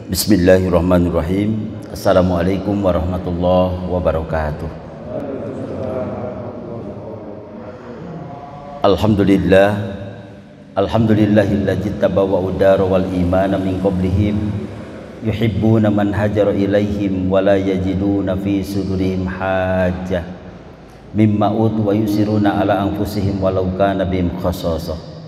Bismillahirrahmanirrahim. Assalamualaikum warahmatullahi wabarakatuh. Alhamdulillah, alhamdulillahilladzi tabawwa'u dara wal imana min qablihim yuhibbuna man hajara ilaihim wa la yajiduna fi sudurihim hajjah mimma utu wa yusiruna ala anfusihim walau kana bihim khasasah.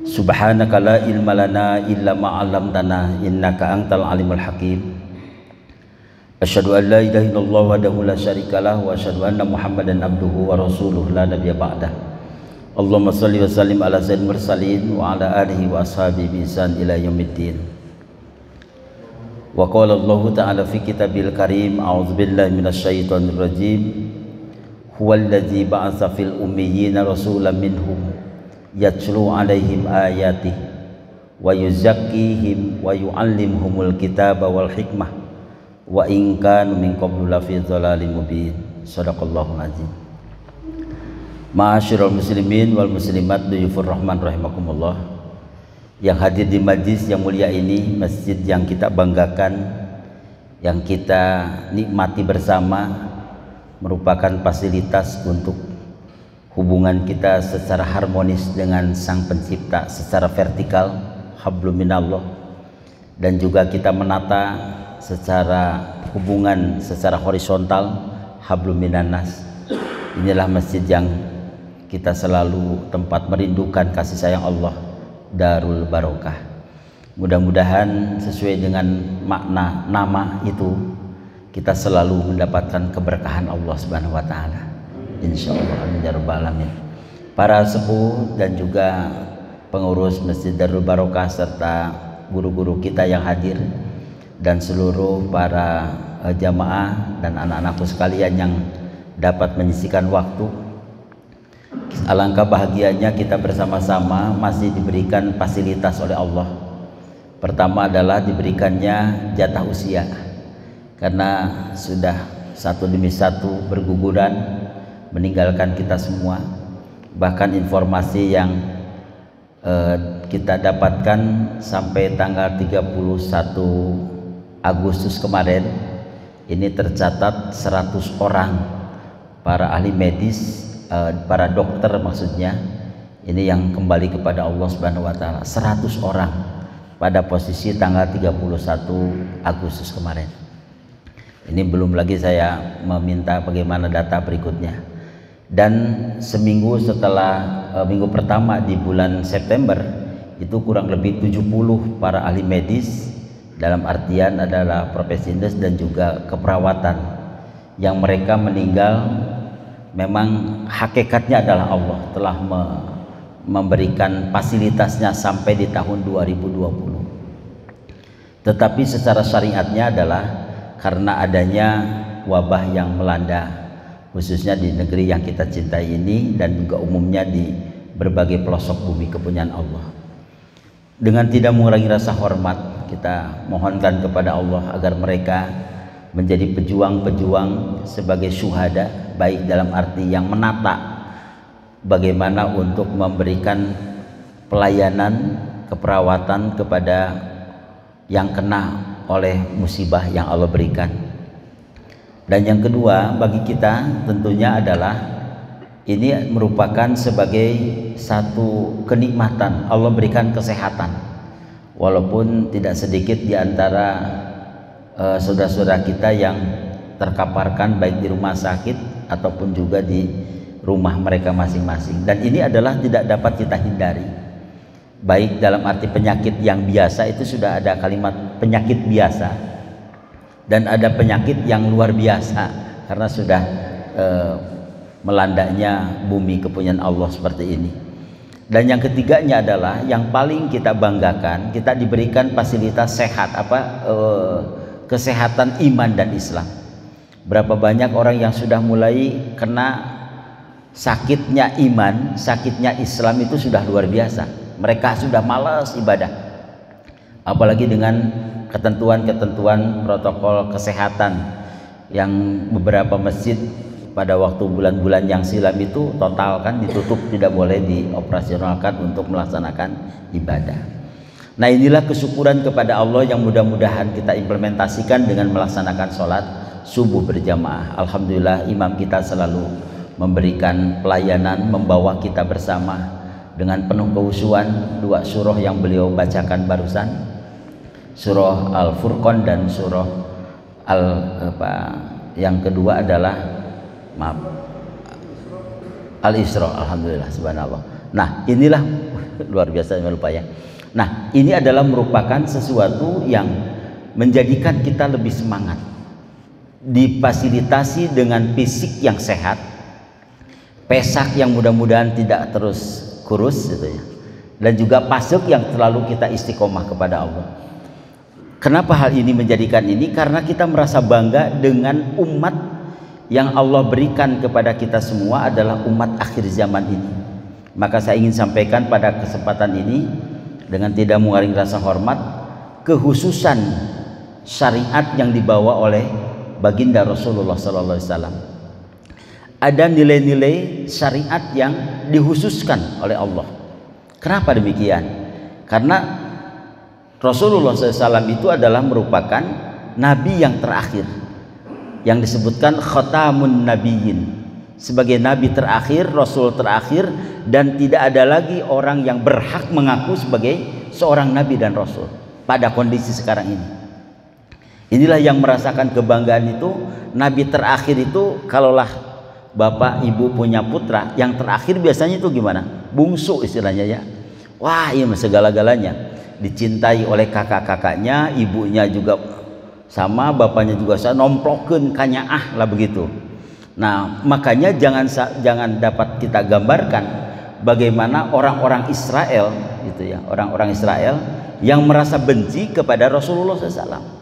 Subhanaka la ilma lana illa ma 'allamtana innaka antal alimul hakim. Asyhadu an la ilaha illallah wahdahu la syarikalah wa asyhadu anna Muhammadan abduhu wa rasuluhu la nabiyya ba'dah. Allahumma shalli wa sallim ala sayyidil mursalin wa ala alihi wa ashabihi bi ihsan ila yaumiddin. Wa qala Allah ta'ala fi kitabil karim, a'udzu billahi minasyaitonir rajim. Huwallazi ba'atsa fil ummiyina rasulan minhum yatlu alaihim ayatih wa yuzakkihim wa yu'allimuhumul kitaba wal hikmah wa in kanu min qablu lafi dhalalin mubin. Shadaqallahul azim. Ma'asyiral muslimin wal muslimat dhuyufur rahman rahimakumullah, yang hadir di majlis yang mulia ini, masjid yang kita banggakan, yang kita nikmati bersama, merupakan fasilitas untuk hubungan kita secara harmonis dengan Sang Pencipta secara vertikal, hablum minallah, dan juga kita menata secara hubungan secara horizontal, hablum minannas. Inilah masjid yang kita selalu tempat merindukan kasih sayang Allah, Darul Barokah. Mudah-mudahan sesuai dengan makna nama itu, kita selalu mendapatkan keberkahan Allah Subhanahu wa taala. Insyaallah, amin ya rabbal alamin. Para sepuh dan juga pengurus Masjid Darul Barokah serta guru-guru kita yang hadir dan seluruh para jamaah dan anak-anakku sekalian yang dapat menyisihkan waktu, alangkah bahagianya kita bersama-sama masih diberikan fasilitas oleh Allah. Pertama adalah diberikannya jatah usia, karena sudah satu demi satu berguguran meninggalkan kita semua. Bahkan informasi yang kita dapatkan sampai tanggal 31 Agustus kemarin, ini tercatat 100 orang para ahli medis, para dokter maksudnya, ini yang kembali kepada Allah Subhanahu wa taala, 100 orang pada posisi tanggal 31 Agustus kemarin. Ini belum lagi saya meminta bagaimana data berikutnya. Dan seminggu setelah minggu pertama di bulan September itu kurang lebih 70 para ahli medis, dalam artian adalah profesionalis dan juga keperawatan, yang mereka meninggal. Memang hakikatnya adalah Allah telah memberikan fasilitasnya sampai di tahun 2020. Tetapi secara syariatnya adalah karena adanya wabah yang melanda khususnya di negeri yang kita cintai ini dan juga umumnya di berbagai pelosok bumi kepunyaan Allah. Dengan tidak mengurangi rasa hormat, kita mohonkan kepada Allah agar mereka menjadi pejuang-pejuang sebagai syuhada, baik dalam arti yang menata bagaimana untuk memberikan pelayanan keperawatan kepada yang kena oleh musibah yang Allah berikan. Dan yang kedua bagi kita tentunya adalah ini merupakan sebagai satu kenikmatan Allah berikan kesehatan, walaupun tidak sedikit di antara saudara-saudara kita yang terkaparkan baik di rumah sakit ataupun juga di rumah mereka masing-masing. Dan ini adalah tidak dapat kita hindari, baik dalam arti penyakit yang biasa, itu sudah ada kalimat penyakit biasa, dan ada penyakit yang luar biasa karena sudah melandanya bumi kepunyaan Allah seperti ini. Dan yang ketiganya adalah yang paling kita banggakan, kita diberikan fasilitas sehat, kesehatan iman dan Islam. Berapa banyak orang yang sudah mulai kena sakitnya iman, sakitnya Islam itu sudah luar biasa. Mereka sudah malas ibadah, apalagi dengan ketentuan-ketentuan protokol kesehatan yang beberapa masjid pada waktu bulan-bulan yang silam itu total kan ditutup, tidak boleh dioperasionalkan untuk melaksanakan ibadah. Nah, inilah kesyukuran kepada Allah yang mudah-mudahan kita implementasikan dengan melaksanakan sholat subuh berjamaah. Alhamdulillah imam kita selalu memberikan pelayanan, membawa kita bersama dengan penuh kehusuan. Dua surah yang beliau bacakan barusan, surah Al-Furqan dan surah yang kedua adalah Al-Isra. Alhamdulillah, subhanallah. Nah, inilah luar biasa, jangan lupa ya. Nah, ini adalah merupakan sesuatu yang menjadikan kita lebih semangat, difasilitasi dengan fisik yang sehat, pesak yang mudah-mudahan tidak terus kurus gitu ya, dan juga pasuk yang selalu kita istiqomah kepada Allah. Kenapa hal ini menjadikan ini? Karena kita merasa bangga dengan umat yang Allah berikan kepada kita semua adalah umat akhir zaman ini. Maka saya ingin sampaikan pada kesempatan ini dengan tidak mengurangi rasa hormat, kekhususan syariat yang dibawa oleh baginda Rasulullah SAW. Ada nilai-nilai syariat yang dikhususkan oleh Allah. Kenapa demikian? Karena Rasulullah SAW itu adalah merupakan nabi yang terakhir, yang disebutkan khatamun nabiyyin, sebagai nabi terakhir, rasul terakhir, dan tidak ada lagi orang yang berhak mengaku sebagai seorang nabi dan rasul pada kondisi sekarang ini. Inilah yang merasakan kebanggaan itu. Nabi terakhir itu, kalaulah bapak ibu punya putra, yang terakhir biasanya itu gimana? Bungsu istilahnya ya. Wah, ini segala-galanya, dicintai oleh kakak-kakaknya, ibunya juga sama, bapaknya juga sama, nomplokeun kanyaah lah begitu. Nah, makanya jangan dapat kita gambarkan bagaimana orang-orang Israel gitu ya, orang-orang Israel yang merasa benci kepada Rasulullah SAW.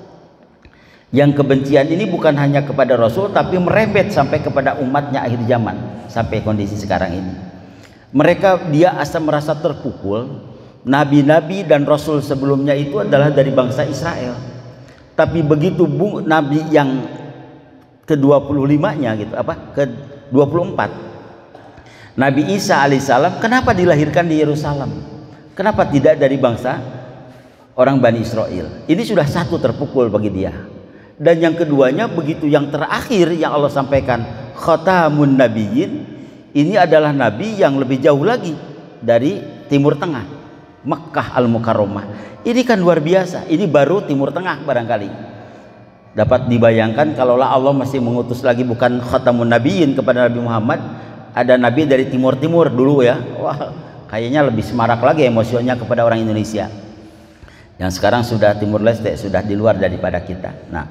Yang kebencian ini bukan hanya kepada Rasul, tapi merembet sampai kepada umatnya akhir zaman, sampai kondisi sekarang ini. Dia asal merasa terpukul. Nabi-nabi dan Rasul sebelumnya itu adalah dari bangsa Israel, tapi begitu Nabi yang ke-25-nya gitu, ke-24, Nabi Isa alaihissalam, kenapa dilahirkan di Yerusalem? Kenapa tidak dari bangsa orang Bani Israel? Ini sudah satu terpukul bagi dia. Dan yang keduanya, begitu yang terakhir yang Allah sampaikan, khatamun nabiyyin, ini adalah nabi yang lebih jauh lagi dari Timur Tengah, Mekkah Al-Mukarramah. Ini kan luar biasa. Ini baru Timur Tengah barangkali. Dapat dibayangkan kalaulah Allah masih mengutus lagi bukan khatamun nabiyyin kepada Nabi Muhammad, ada nabi dari timur-timur dulu ya. Wah, kayaknya lebih semarak lagi emosinya kepada orang Indonesia. Yang sekarang sudah Timur Leste, sudah di luar daripada kita. Nah,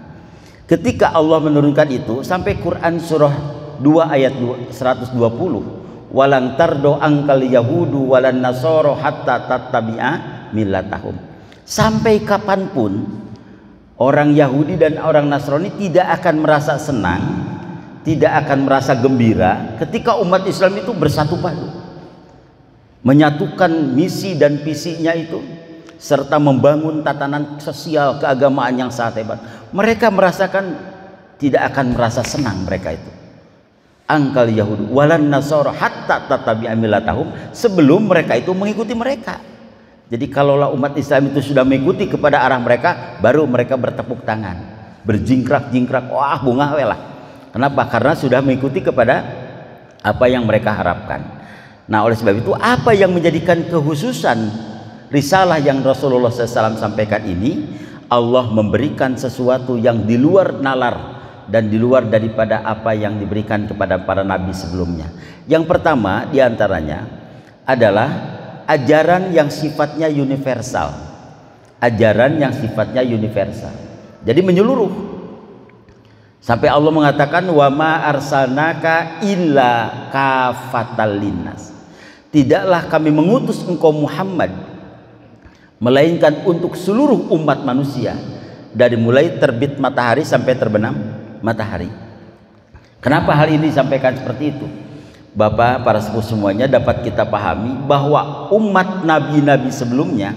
ketika Allah menurunkan itu, sampai Quran surah 2 ayat 120, walang tardo angkal yahudu walan nasoro hatta tattabi'a millatahum. Sampai kapanpun orang Yahudi dan orang Nasrani tidak akan merasa senang, tidak akan merasa gembira ketika umat Islam itu bersatu padu, menyatukan misi dan visinya itu, serta membangun tatanan sosial keagamaan yang sangat hebat. Mereka merasakan tidak akan merasa senang mereka itu. Angkal Yahudi walan nasara hatta tattabi'a millatahum, sebelum mereka itu mengikuti mereka. Jadi kalaulah umat Islam itu sudah mengikuti kepada arah mereka, baru mereka bertepuk tangan, berjingkrak-jingkrak, wah bunga welah. Kenapa? Karena sudah mengikuti kepada apa yang mereka harapkan. Nah, oleh sebab itu, apa yang menjadikan kekhususan risalah yang Rasulullah SAW sampaikan ini, Allah memberikan sesuatu yang di luar nalar dan di luar daripada apa yang diberikan kepada para nabi sebelumnya. Yang pertama diantaranya adalah ajaran yang sifatnya universal. Ajaran yang sifatnya universal, jadi menyeluruh. Sampai Allah mengatakan, wa ma arsalnaka illa kafatal linnas, tidaklah kami mengutus engkau Muhammad melainkan untuk seluruh umat manusia, dari mulai terbit matahari sampai terbenam matahari. Kenapa hal ini disampaikan seperti itu? Bapak, para sepuh semuanya, dapat kita pahami bahwa umat nabi-nabi sebelumnya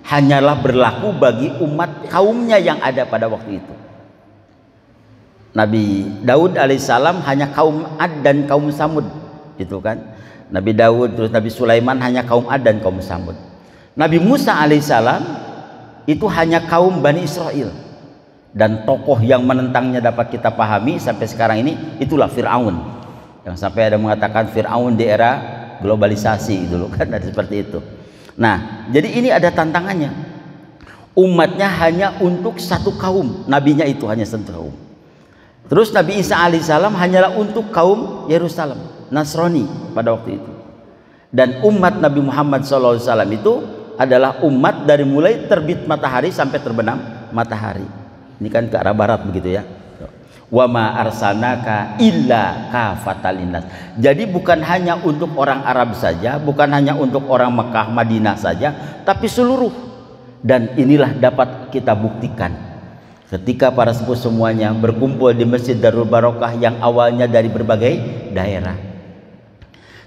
hanyalah berlaku bagi umat kaumnya yang ada pada waktu itu. Nabi Daud alaihissalam hanya kaum Ad dan kaum Samud, itu kan. Nabi Daud, terus Nabi Sulaiman hanya kaum Ad dan kaum Samud. Nabi Musa alaihissalam itu hanya kaum Bani Israel, dan tokoh yang menentangnya dapat kita pahami sampai sekarang ini itulah Fir'aun, yang sampai ada mengatakan Fir'aun di era globalisasi dulu kan, ada seperti itu. Nah, jadi ini ada tantangannya. Umatnya hanya untuk satu kaum, nabinya itu hanya satu kaum. Terus Nabi Isa alaihissalam hanyalah untuk kaum Yerusalem, Nasrani pada waktu itu. Dan umat Nabi Muhammad SAW itu adalah umat dari mulai terbit matahari sampai terbenam matahari. Ini kan ke arah barat begitu ya. Wa ma arsalnaka illa kafatan linnas. Jadi bukan hanya untuk orang Arab saja, bukan hanya untuk orang Mekah, Madinah saja, tapi seluruh. Dan inilah dapat kita buktikan ketika para sepuh semuanya berkumpul di Masjid Darul Barokah yang awalnya dari berbagai daerah.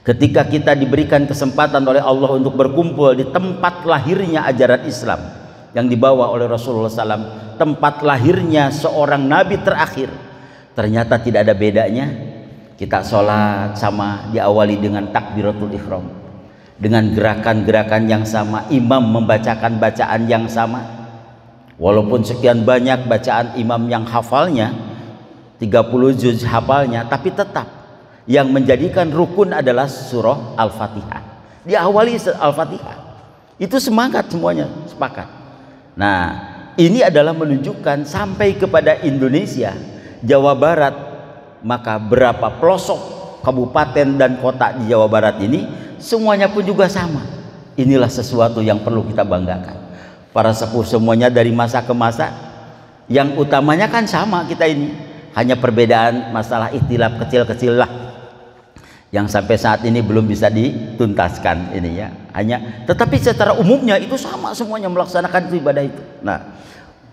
Ketika kita diberikan kesempatan oleh Allah untuk berkumpul di tempat lahirnya ajaran Islam yang dibawa oleh Rasulullah SAW, tempat lahirnya seorang nabi terakhir, ternyata tidak ada bedanya. Kita sholat sama, diawali dengan takbiratul ihram, dengan gerakan-gerakan yang sama, imam membacakan bacaan yang sama. Walaupun sekian banyak bacaan imam yang hafalnya 30 juz hafalnya, tapi tetap yang menjadikan rukun adalah surah Al-Fatihah. Diawali Al-Fatihah. Itu semangat, semuanya sepakat. Nah, ini adalah menunjukkan sampai kepada Indonesia, Jawa Barat, maka berapa pelosok kabupaten dan kota di Jawa Barat ini semuanya pun juga sama. Inilah sesuatu yang perlu kita banggakan. Para sepuh semuanya dari masa ke masa, yang utamanya kan sama kita ini, hanya perbedaan masalah ikhtilaf kecil-kecil lah yang sampai saat ini belum bisa dituntaskan ini ya. Hanya tetapi secara umumnya itu sama, semuanya melaksanakan itu ibadah itu. Nah,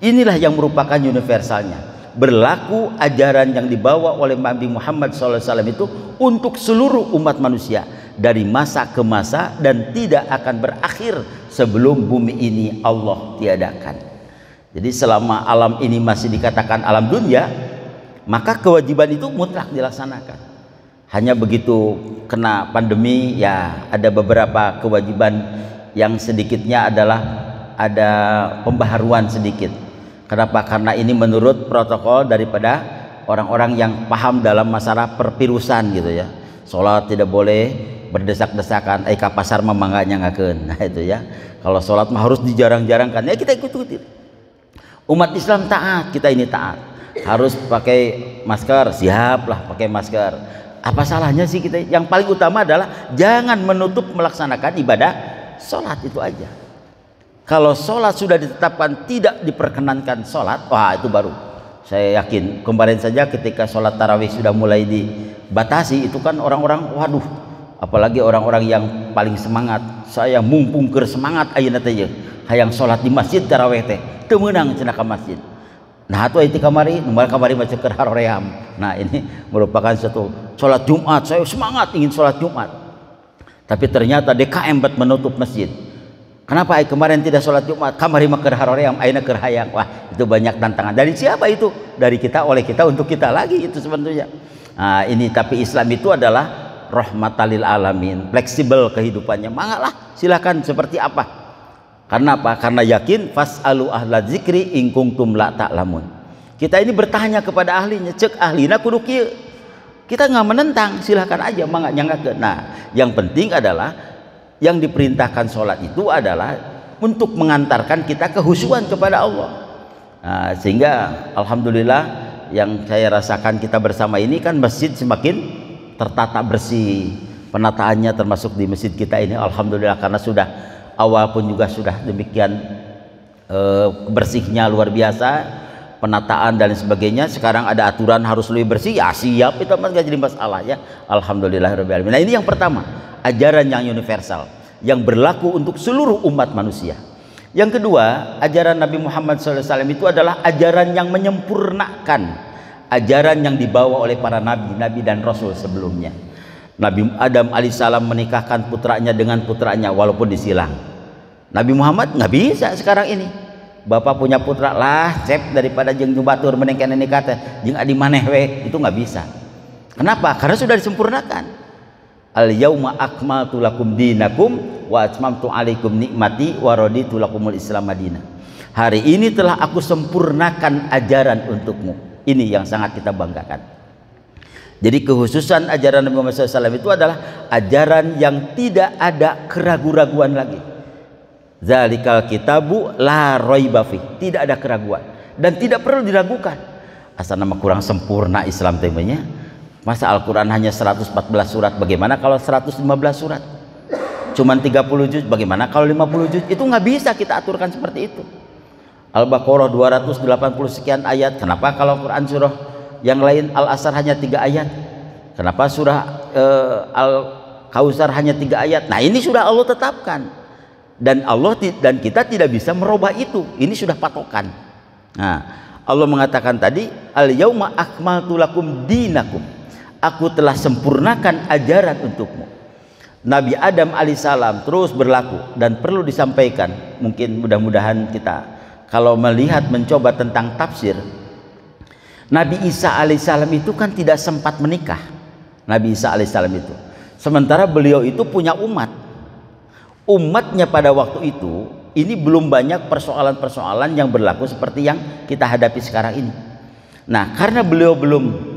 inilah yang merupakan universalnya. Berlaku ajaran yang dibawa oleh Nabi Muhammad SAW itu untuk seluruh umat manusia dari masa ke masa, dan tidak akan berakhir sebelum bumi ini Allah tiadakan. Jadi selama alam ini masih dikatakan alam dunia, maka kewajiban itu mutlak dilaksanakan. Hanya begitu kena pandemi ya ada beberapa kewajiban yang sedikitnya adalah ada pembaharuan sedikit. Kenapa? Karena ini menurut protokol daripada orang-orang yang paham dalam masalah perpirusan gitu ya. Sholat tidak boleh berdesak-desakan, ka pasar mah mangga nyangakeun. Nah itu ya. Kalau sholat mah harus dijarang-jarangkan. Ya kita ikut-ikutin. Umat Islam taat, kita ini taat. Harus pakai masker, siaplah pakai masker. Apa salahnya sih kita? Yang paling utama adalah jangan menutup melaksanakan ibadah sholat, itu aja. Kalau sholat sudah ditetapkan tidak diperkenankan sholat, wah itu baru. Saya yakin kemarin saja ketika sholat tarawih sudah mulai dibatasi, itu kan orang-orang waduh, apalagi orang-orang yang paling semangat. Saya mumpung keur semangat ayeuna teh hayang sholat di masjid tarawih teh teu meunang cenah ka masjid. Nah atuh itu kamari baca keur haroream. Nah ini merupakan satu sholat Jumat, saya semangat ingin sholat Jumat, tapi ternyata DKM menutup masjid. Kenapa kemarin tidak sholat Jumat? Kamari mah keur haroream, ayeuna keur hayang. Wah, itu banyak tantangan. Dari siapa itu? Dari kita, oleh kita, untuk kita lagi itu sebetulnya. Nah, ini tapi Islam itu adalah rahmatalil alamin, fleksibel kehidupannya. Mangalah, silakan seperti apa. Karena apa? Karena yakin fasalu ahla dzikri in kuntum la ta'lamun. Kita ini bertanya kepada ahlinya, cek ahlina kudu kieu. Kita nggak menentang, silakan aja mangga nyanggakeun. Nah, yang penting adalah yang diperintahkan sholat itu adalah untuk mengantarkan kita kehusuan kepada Allah. Nah, sehingga alhamdulillah yang saya rasakan kita bersama ini kan masjid semakin tertata bersih, penataannya termasuk di masjid kita ini alhamdulillah, karena sudah awal pun juga sudah demikian bersihnya luar biasa, penataan dan sebagainya. Sekarang ada aturan harus lebih bersih, ya siap, itu nggak jadi masalah ya, alhamdulillahirabbil alamin. Nah ini yang pertama, ajaran yang universal yang berlaku untuk seluruh umat manusia. Yang kedua, ajaran Nabi Muhammad SAW itu adalah ajaran yang menyempurnakan ajaran yang dibawa oleh para nabi dan rasul sebelumnya. Nabi Adam alaihissalam menikahkan putranya dengan putranya walaupun disilang. Nabi Muhammad nggak bisa sekarang ini. Bapak punya putra lah, cep daripada jeung batur menengken nikah teh jeung adi maneh we, itu nggak bisa. Kenapa? Karena sudah disempurnakan. Al yauma akmaltu lakum dinakum wa atmamtu alaikum nikmati wa raditu lakumul Islam madinah. Hari ini telah aku sempurnakan ajaran untukmu. Ini yang sangat kita banggakan. Jadi kekhususan ajaran Nabi Muhammad SAW itu adalah ajaran yang tidak ada keraguan-raguan lagi. Zalikal kitabu la raiba fi. Tidak ada keraguan dan tidak perlu diragukan. Asal nama kurang sempurna Islam temanya. Masa Al-Quran hanya 114 surat, bagaimana kalau 115 surat? Cuman 30 juz, bagaimana kalau 50 juz? Itu nggak bisa kita aturkan seperti itu. Al-Baqarah 280 sekian ayat, kenapa kalau Quran surah yang lain Al-Asr hanya 3 ayat? Kenapa surah Al-Kautsar hanya 3 ayat? Nah ini sudah Allah tetapkan. Dan kita tidak bisa merubah itu. Ini sudah patokan. Nah, Allah mengatakan tadi, al-yauma akmaltu lakum dinakum. Aku telah sempurnakan ajaran untukmu. Nabi Adam alaihissalam terus berlaku dan perlu disampaikan. Mungkin mudah-mudahan kita kalau melihat mencoba tentang tafsir, Nabi Isa alaihissalam itu kan tidak sempat menikah. Nabi Isa alaihissalam itu. Sementara beliau itu punya umat. Umatnya pada waktu itu ini belum banyak persoalan-persoalan yang berlaku seperti yang kita hadapi sekarang ini. Nah, karena beliau belum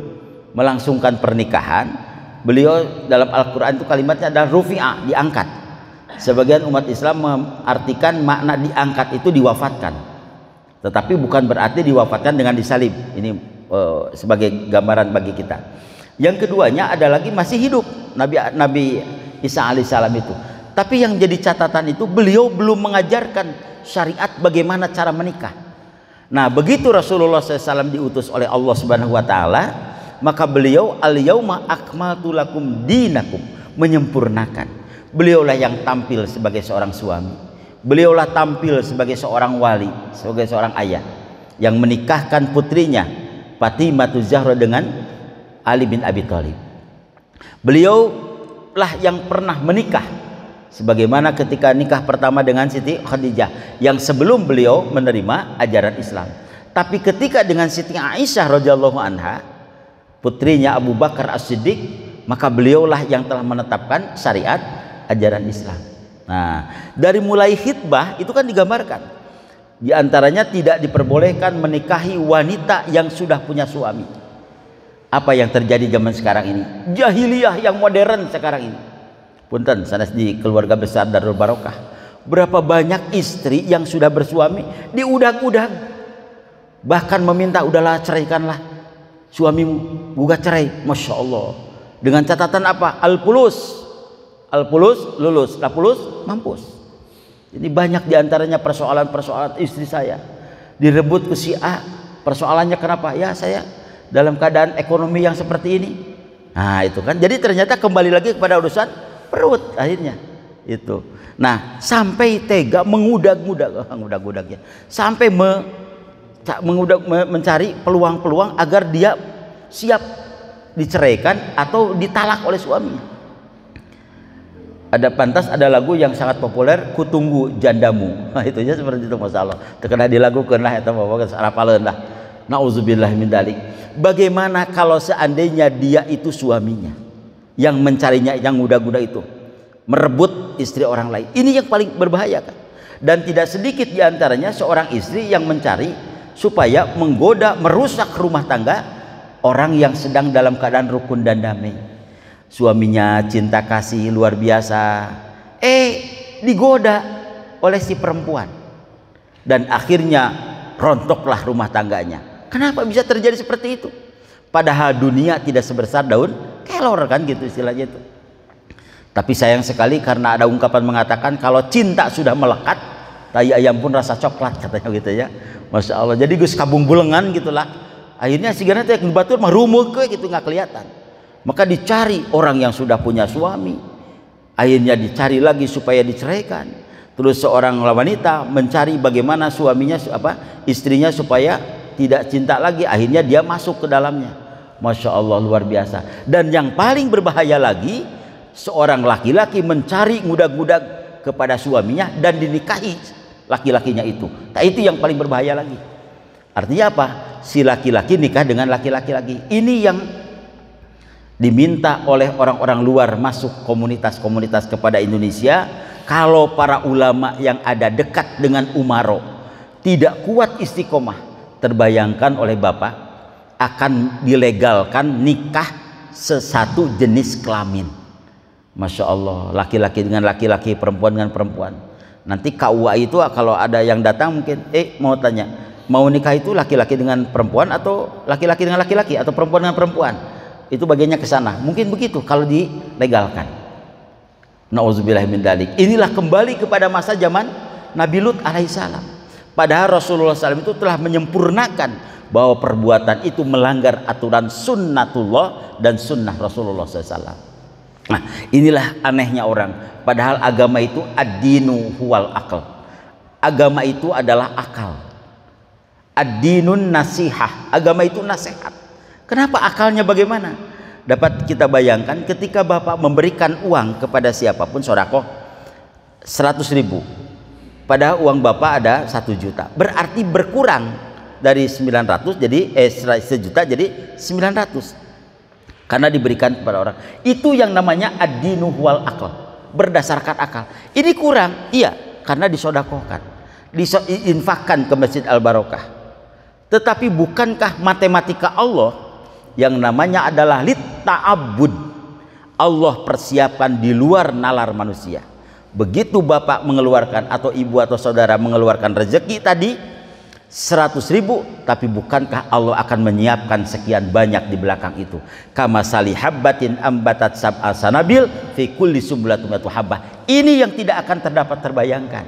melangsungkan pernikahan, beliau dalam Al-Quran itu kalimatnya adalah rufi'ah, diangkat. Sebagian umat Islam mengartikan makna diangkat itu diwafatkan, tetapi bukan berarti diwafatkan dengan disalib. Ini sebagai gambaran bagi kita. Yang keduanya ada lagi masih hidup Nabi Isa alaihissalam itu. Tapi yang jadi catatan itu beliau belum mengajarkan syariat bagaimana cara menikah. Nah begitu Rasulullah SAW diutus oleh Allah Subhanahu Wa Taala, maka beliau al-yauma akmaltu lakum dinakum, menyempurnakan. Beliaulah yang tampil sebagai seorang suami, beliaulah tampil sebagai seorang wali, sebagai seorang ayah yang menikahkan putrinya Fatimah Zahra dengan Ali bin Abi Thalib. Beliaulah yang pernah menikah, sebagaimana ketika nikah pertama dengan Siti Khadijah yang sebelum beliau menerima ajaran Islam. Tapi ketika dengan Siti Aisyah radhiyallahu anha, putrinya Abu Bakar As-Siddiq, maka beliaulah yang telah menetapkan syariat ajaran Islam. Nah, dari mulai khitbah itu kan digambarkan, di antaranya tidak diperbolehkan menikahi wanita yang sudah punya suami. Apa yang terjadi zaman sekarang ini? Jahiliyah yang modern sekarang ini. Punten, sanes di keluarga besar Darul Barokah, berapa banyak istri yang sudah bersuami diudag-udag, bahkan meminta udahlah ceraikanlah suamimu, gugat cerai. Masya Allah, dengan catatan apa? Al-Pulus lulus, Lapulus mampus. Jadi banyak diantaranya persoalan-persoalan istri saya direbut ke si A. Persoalannya kenapa? Ya saya dalam keadaan ekonomi yang seperti ini. Nah itu kan, jadi ternyata kembali lagi kepada urusan perut akhirnya itu. Nah sampai tega mengudag-udagnya, sampai mencari peluang-peluang agar dia siap diceraikan atau ditalak oleh suaminya. Ada lagu yang sangat populer, Kutunggu Jandamu. Nah itu aja seperti itu, masalah terkena dilagukan lah eta bawa sarapaleun lah. Nauzubillah min dzalik. Bagaimana kalau seandainya dia itu suaminya yang mencarinya, yang muda-muda itu merebut istri orang lain? Ini yang paling berbahaya kan. Dan tidak sedikit diantaranya seorang istri yang mencari supaya menggoda, merusak rumah tangga orang yang sedang dalam keadaan rukun dan damai. Suaminya cinta kasih luar biasa, digoda oleh si perempuan, dan akhirnya rontoklah rumah tangganya. Kenapa bisa terjadi seperti itu? Padahal dunia tidak sebesar daun kelor kan, gitu istilahnya itu. Tapi sayang sekali karena ada ungkapan mengatakan kalau cinta sudah melekat, tai ayam pun rasa coklat katanya gitu ya. Masya Allah. Jadi gus kabung bulengan gitulah. Akhirnya si gana teh batur mah rumuk gitu, nggak kelihatan. Maka dicari orang yang sudah punya suami. Akhirnya dicari lagi supaya diceraikan. Terus seorang wanita mencari bagaimana suaminya istrinya supaya tidak cinta lagi. Akhirnya dia masuk ke dalamnya. Masya Allah, luar biasa. Dan yang paling berbahaya lagi, seorang laki-laki mencari ngudag-ngudag kepada suaminya dan dinikahi laki-lakinya itu. Nah, itu yang paling berbahaya lagi. Artinya apa? Si laki-laki nikah dengan laki-laki lagi. Ini yang diminta oleh orang-orang luar masuk komunitas-komunitas kepada Indonesia. Kalau para ulama yang ada dekat dengan umaro tidak kuat istiqomah, terbayangkan oleh Bapak akan dilegalkan nikah sesatu jenis kelamin. Masya Allah, laki-laki dengan laki-laki, perempuan dengan perempuan. Nanti KUA itu kalau ada yang datang mungkin mau tanya, mau nikah itu laki-laki dengan perempuan atau laki-laki dengan laki-laki atau perempuan dengan perempuan, itu bagiannya ke sana. Mungkin begitu kalau dilegalkan. Nauzubillah min dzalik. Inilah kembali kepada masa zaman Nabi Lut alaihissalam. Padahal Rasulullah SAW itu telah menyempurnakan bahwa perbuatan itu melanggar aturan sunnatullah dan sunnah Rasulullah SAW. Nah, inilah anehnya orang. Padahal agama itu ad-dinu huwal akal. Agama itu adalah akal. Ad-dinun nasihah. Agama itu nasihat. Kenapa akalnya bagaimana? Dapat kita bayangkan ketika Bapak memberikan uang kepada siapapun, sodako 100.000, padahal uang Bapak ada 1 juta, berarti berkurang dari 900 jadi 1 juta jadi 900 karena diberikan kepada orang. Itu yang namanya ad-dinu wal akal, berdasarkan akal. Ini kurang, iya, karena disodakohkan, diinfakkan ke Masjid Al-Barokah. Tetapi bukankah matematika Allah yang namanya adalah lit ta'abbud, Allah persiapkan di luar nalar manusia. Begitu Bapak mengeluarkan atau ibu atau saudara mengeluarkan rezeki tadi 100.000, tapi bukankah Allah akan menyiapkan sekian banyak di belakang itu? Kama salihabbatin ambatat sab'a sanabil fi kulli sumbulatin mi'atu habbah. Ini yang tidak akan terdapat terbayangkan.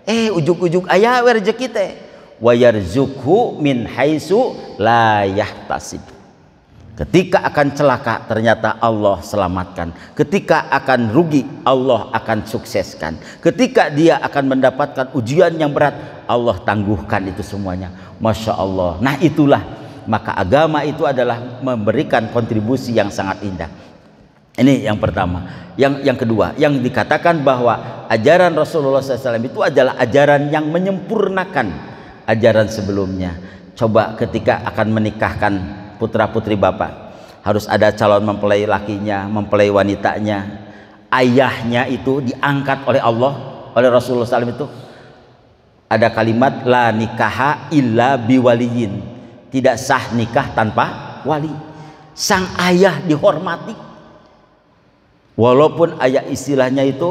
Ujug-ujug aya rezeki teh, wa yarzuqhu min haitsu la yahtasib. Ketika akan celaka ternyata Allah selamatkan. Ketika akan rugi Allah akan sukseskan. Ketika dia akan mendapatkan ujian yang berat Allah tangguhkan itu semuanya. Masya Allah. Nah itulah, maka agama itu adalah memberikan kontribusi yang sangat indah. Ini yang pertama. Yang kedua, yang dikatakan bahwa ajaran Rasulullah SAW itu adalah ajaran yang menyempurnakan ajaran sebelumnya. Coba ketika akan menikahkan putra putri Bapak, harus ada calon mempelai lakinya, mempelai wanitanya. Ayahnya itu diangkat oleh Allah, oleh Rasulullah SAW itu ada kalimat la nikaha illa biwaliyin, tidak sah nikah tanpa wali. Sang ayah dihormati, walaupun ayah istilahnya itu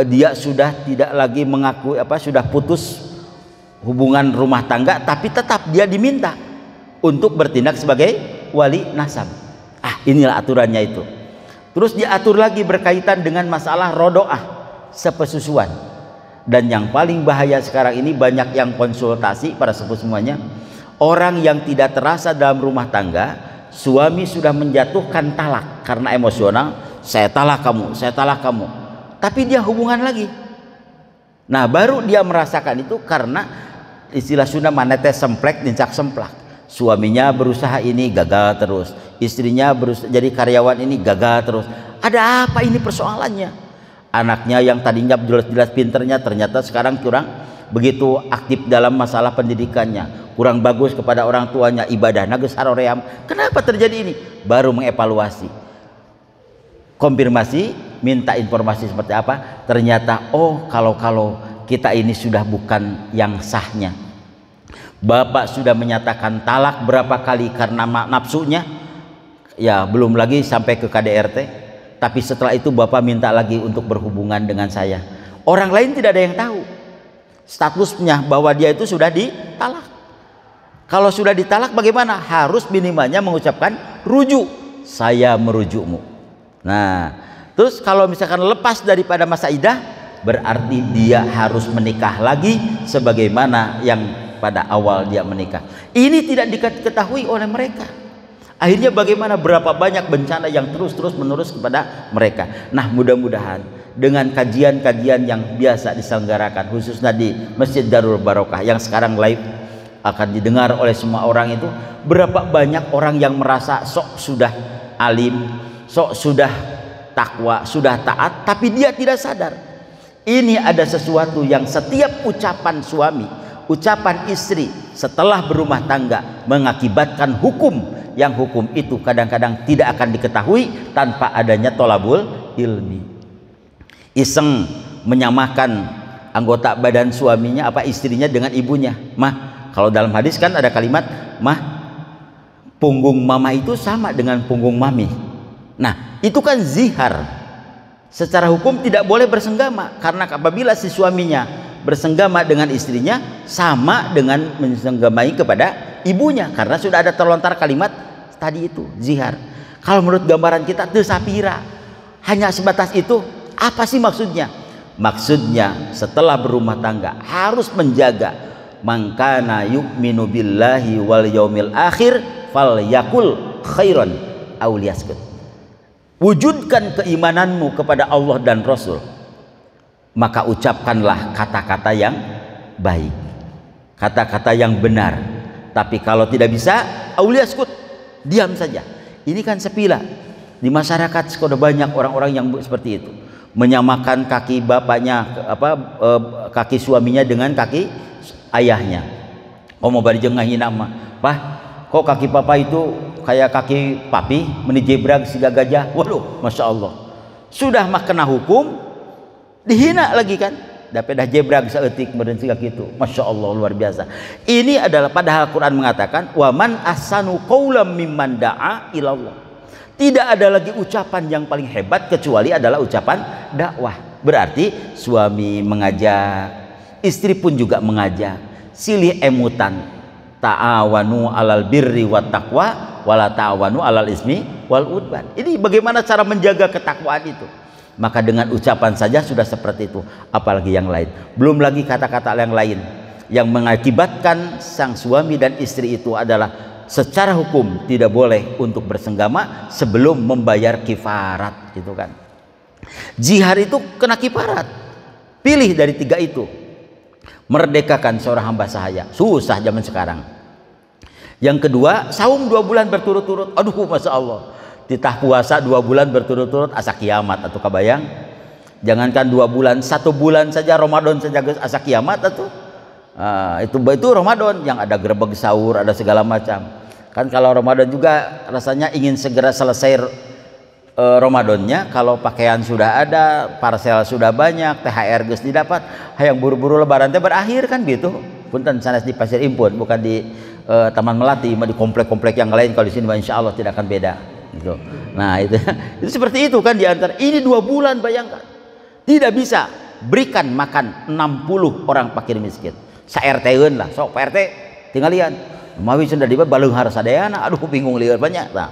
dia sudah tidak lagi mengakui sudah putus hubungan rumah tangga, tapi tetap dia diminta untuk bertindak sebagai wali nasab. Inilah aturannya itu. Terus diatur lagi berkaitan dengan masalah rodoah, sepesusuan. Dan yang paling bahaya sekarang ini, banyak yang konsultasi para sepuh semuanya, orang yang tidak terasa dalam rumah tangga, suami sudah menjatuhkan talak karena emosional, saya talak kamu, saya talak kamu, tapi dia hubungan lagi. Nah baru dia merasakan itu karena istilah Sunda manete semplek dincak semplak. Suaminya berusaha ini gagal terus, istrinya berusaha jadi karyawan ini gagal terus. Ada apa ini persoalannya? Anaknya yang tadinya jelas-jelas pinternya ternyata sekarang kurang begitu aktif dalam masalah pendidikannya, kurang bagus kepada orang tuanya, ibadah nages haroream. Kenapa terjadi ini? Baru mengevaluasi, konfirmasi, minta informasi seperti apa. Ternyata kalau kita ini sudah bukan yang sahnya. Bapak sudah menyatakan talak berapa kali karena nafsunya, ya belum lagi sampai ke KDRT, tapi setelah itu Bapak minta lagi untuk berhubungan dengan saya. Orang lain tidak ada yang tahu statusnya bahwa dia itu sudah ditalak. Kalau sudah ditalak bagaimana? Harus minimalnya mengucapkan rujuk, saya merujukmu. Nah terus kalau misalkan lepas daripada masa idah, berarti dia harus menikah lagi sebagaimana yang pada awal dia menikah. Ini tidak diketahui oleh mereka. Akhirnya bagaimana, berapa banyak bencana yang terus menerus kepada mereka. Nah mudah-mudahan dengan kajian-kajian yang biasa diselenggarakan khususnya di Masjid Darul Barokah yang sekarang live akan didengar oleh semua orang itu, berapa banyak orang yang merasa sok sudah alim, sok sudah takwa, sudah taat, tapi dia tidak sadar ini ada sesuatu yang setiap ucapan suami, ucapan istri setelah berumah tangga mengakibatkan hukum yang hukum itu kadang-kadang tidak akan diketahui tanpa adanya tolabul ilmi. Iseng menyamakan anggota badan suaminya apa istrinya dengan ibunya. Mah, kalau dalam hadis kan ada kalimat, mah, punggung mama itu sama dengan punggung mami. Nah, itu kan zihar. Secara hukum tidak boleh bersenggama, karena apabila si suaminya bersenggama dengan istrinya sama dengan mensenggamai kepada ibunya, karena sudah ada terlontar kalimat tadi itu zihar. Kalau menurut gambaran kita teu sapira, hanya sebatas itu. Apa sih maksudnya? Maksudnya setelah berumah tangga harus menjaga mangkana yu'minu billahi wal yaumil akhir falyakul khairan aw liyaskut. Wujudkan keimananmu kepada Allah dan Rasul, maka ucapkanlah kata-kata yang baik, kata-kata yang benar. Tapi kalau tidak bisa, aw liyaskut, diam saja. Ini kan sepila. Di masyarakat sudah banyak orang-orang yang seperti itu, menyamakan kaki bapaknya kaki suaminya dengan kaki ayahnya. Oh mau bari jengahin nama, Pak, kok kaki papa itu kayak kaki papi menijebrag siga gajah. Waduh, masya Allah, sudah mah kena hukum, dihina lagi kan, dapat dah jebrag saeutik meureun siga kitu. Masya Allah, luar biasa. Ini adalah padahal Quran mengatakan waman ahsanu qaulam mimman da'a ilallah. Tidak ada lagi ucapan yang paling hebat kecuali adalah ucapan dakwah. Berarti suami mengajak, istri pun juga mengajak. Silih emutan, ta'awanu alal birri wat taqwa wala ta'awanu alal ismi wal udwan. Ini bagaimana cara menjaga ketakwaan itu? Maka dengan ucapan saja sudah seperti itu, apalagi yang lain. Belum lagi kata-kata yang lain yang mengakibatkan sang suami dan istri itu adalah secara hukum tidak boleh untuk bersenggama sebelum membayar kifarat, gitu kan. Jihar itu kena kifarat. Pilih dari tiga itu. Merdekakan seorang hamba sahaya, susah zaman sekarang. Yang kedua, saum 2 bulan berturut-turut. Aduh, masya Allah, titah puasa 2 bulan berturut-turut asa kiamat atau kabayang. Jangankan 2 bulan, 1 bulan saja Ramadan saja asa kiamat atau itu Ramadan yang ada gerbek sahur, ada segala macam. Kan kalau Ramadan juga rasanya ingin segera selesai Ramadannya. Kalau pakaian sudah ada, parcel sudah banyak, THR geus didapat, hayang buru-buru lebaran teh berakhir kan gitu. Punten sanes di Pasir Impun, bukan di Taman Melati, di komplek-komplek yang lain. Kalau di sini insya Allah tidak akan beda gitu. Nah itu itu seperti itu kan, diantar ini 2 bulan, bayangkan. Tidak bisa berikan makan 60 orang fakir miskin. Sa-RT-eun lah, sok Pak RT tinggalian mawi sudah di baleunghar sadayana. Aduh bingung lieur banyak. Nah,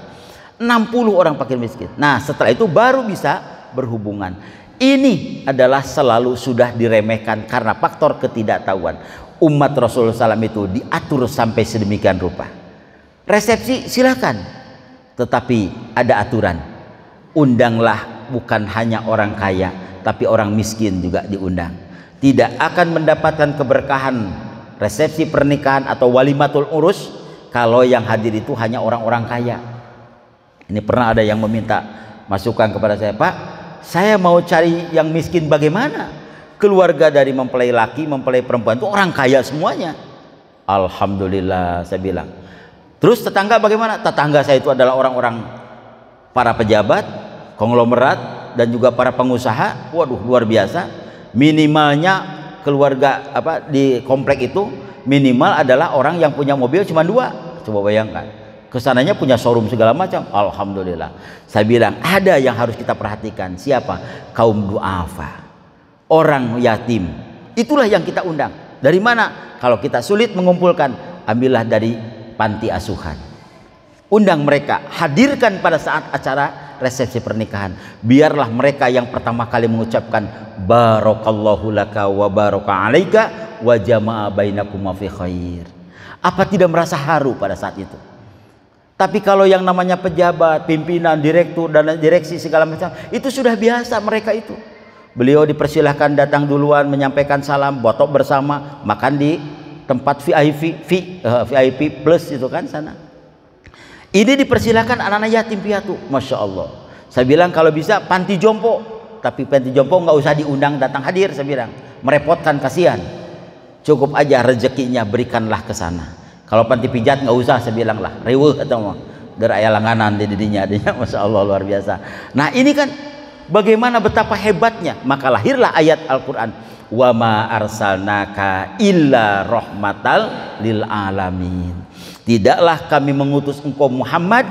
60 orang fakir miskin. Nah, setelah itu baru bisa berhubungan. Ini adalah selalu sudah diremehkan karena faktor ketidaktahuan. Umat Rasulullah SAW itu diatur sampai sedemikian rupa. Resepsi silakan, tetapi ada aturan. Undanglah bukan hanya orang kaya, tapi orang miskin juga diundang. Tidak akan mendapatkan keberkahan resepsi pernikahan atau walimatul urus kalau yang hadir itu hanya orang-orang kaya. Ini pernah ada yang meminta masukan kepada saya, Pak, saya mau cari yang miskin bagaimana? Keluarga dari mempelai laki, mempelai perempuan itu orang kaya semuanya. Alhamdulillah, saya bilang. Terus tetangga bagaimana? Tetangga saya itu adalah orang-orang para pejabat, konglomerat, dan juga para pengusaha. Waduh, luar biasa. Minimalnya keluarga di komplek itu minimal adalah orang yang punya mobil cuma 2. Coba bayangkan, kesananya punya showroom segala macam. Alhamdulillah. Saya bilang ada yang harus kita perhatikan. Siapa? Kaum duafa, orang yatim. Itulah yang kita undang. Dari mana? Kalau kita sulit mengumpulkan, ambillah dari panti asuhan. Undang mereka, hadirkan pada saat acara resepsi pernikahan. Biarlah mereka yang pertama kali mengucapkan barakallahu laka wa baraka alaika wa jama'a bainakuma fi khair. Apa tidak merasa haru pada saat itu? Tapi kalau yang namanya pejabat, pimpinan, direktur, dan direksi segala macam, itu sudah biasa mereka itu. Beliau dipersilahkan datang duluan, menyampaikan salam, botok bersama, makan di tempat VIP plus itu kan sana. Ini dipersilahkan anak-anak yatim piatu, masya Allah. Saya bilang kalau bisa panti jompo, tapi panti jompo nggak usah diundang datang hadir. Saya bilang merepotkan, kasihan. Cukup aja rezekinya berikanlah ke sana. Kalau panti pijat nggak usah, saya bilang lah, reweh atau dari ayah langanan di didinya adanya, masya Allah luar biasa. Nah ini kan bagaimana betapa hebatnya, maka lahirlah ayat Al-Quran, wa ma arsalnaka illa rahmatal lil alamin. Tidaklah kami mengutus engkau Muhammad,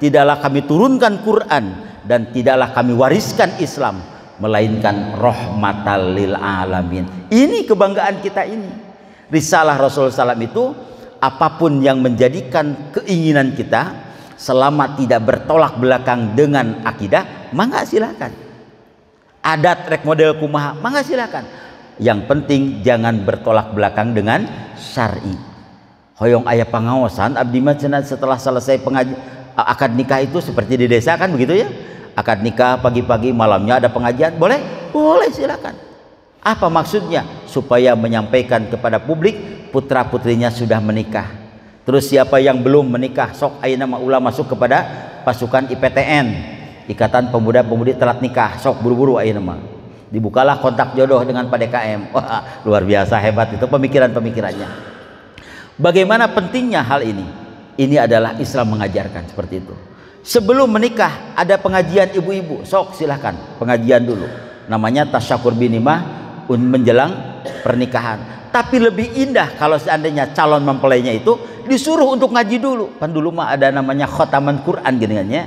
tidaklah kami turunkan Quran, dan tidaklah kami wariskan Islam, melainkan rahmatal lil alamin. Ini kebanggaan kita ini. Risalah Rasulullah SAW itu, apapun yang menjadikan keinginan kita, selama tidak bertolak belakang dengan akidah, mangga silakan. Adat rek model kumaha, mangga silakan. Yang penting jangan bertolak belakang dengan syar'i. Hoyong ayah pengawasan abdi mah setelah selesai akad nikah itu seperti di desa kan begitu ya. Akad nikah pagi-pagi, malamnya ada pengajian, boleh? Boleh, silakan. Apa maksudnya? Supaya menyampaikan kepada publik putra putrinya sudah menikah. Terus siapa yang belum menikah, sok ayeuna mah ulah masuk kepada pasukan IPTN, Ikatan Pemuda-Pemudi Telat Nikah, sok buru-buru ayeuna mah. Dibukalah kontak jodoh dengan PDKM. Wah, luar biasa hebat itu pemikiran-pemikirannya. Bagaimana pentingnya hal ini? Ini adalah Islam mengajarkan seperti itu. Sebelum menikah ada pengajian ibu-ibu, sok silahkan pengajian dulu. Namanya tasyakur binimah menjelang pernikahan. Tapi lebih indah kalau seandainya calon mempelainya itu disuruh untuk ngaji dulu. Kan dulu mah ada namanya khotaman Quran gini kan ya.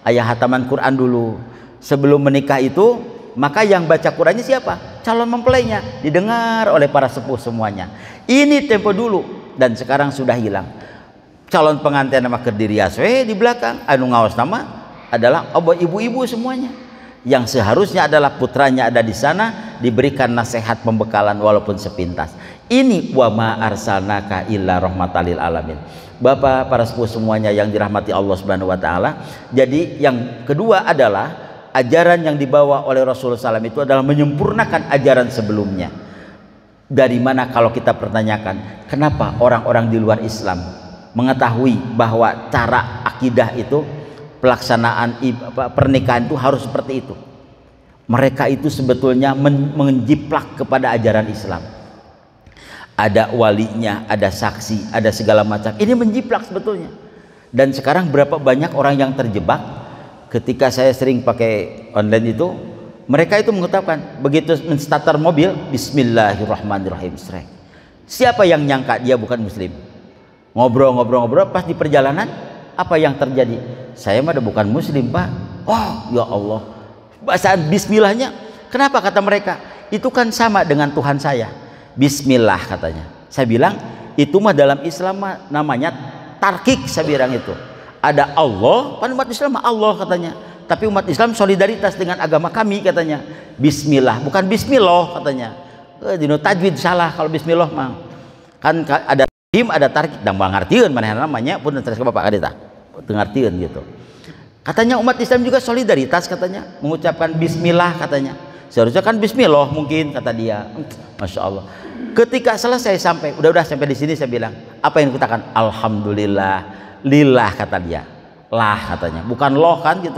Ayah hataman Quran dulu. Sebelum menikah itu, maka yang baca Qurannya siapa? Calon mempelainya, didengar oleh para sepuh semuanya. Ini tempo dulu, dan sekarang sudah hilang. Calon pengantin nama Kediri Aswe di belakang, anu ngawas nama adalah ibu-ibu semuanya. Yang seharusnya adalah putranya ada di sana, diberikan nasihat pembekalan walaupun sepintas. Ini wa ma arsalnaka illa rahmatal lil alamin. Bapak, para sepuh semuanya yang dirahmati Allah Subhanahu wa taala. Jadi yang kedua adalah ajaran yang dibawa oleh Rasulullah SAW itu adalah menyempurnakan ajaran sebelumnya. Dari mana kalau kita pertanyakan, kenapa orang-orang di luar Islam mengetahui bahwa cara akidah itu, pelaksanaan pernikahan itu harus seperti itu? Mereka itu sebetulnya menjiplak kepada ajaran Islam. Ada walinya, ada saksi, ada segala macam. Ini menjiplak sebetulnya. Dan sekarang berapa banyak orang yang terjebak. Ketika saya sering pakai online itu, mereka itu mengucapkan begitu menstarter mobil, Bismillahirrahmanirrahim. Siapa yang nyangka dia bukan muslim? Ngobrol-ngobrol pas di perjalanan, apa yang terjadi? Saya mah bukan muslim, Pak. Oh ya Allah, bacaan bismillahnya, kenapa kata mereka? Itu kan sama dengan Tuhan saya. Bismillah katanya. Saya bilang itu mah dalam Islam mah namanya tarkik, saya bilang itu. Ada Allah, kan umat Islam Allah katanya. Tapi umat Islam solidaritas dengan agama kami katanya. Bismillah, bukan Bismillah katanya. Dino tajwid salah kalau Bismillah mah. Kan ada him, ada tarik, dan ngartieun mana namanya pun terus ke Bapak kadita. Ngartieun gitu. Katanya umat Islam juga solidaritas katanya, mengucapkan Bismillah katanya. Seharusnya kan Bismillah mungkin kata dia. Masya Allah. Ketika selesai sampai, udah sampai di sini saya bilang, apa yang dikatakan? Alhamdulillah. Lillah kata dia, lah katanya, bukan loh kan gitu.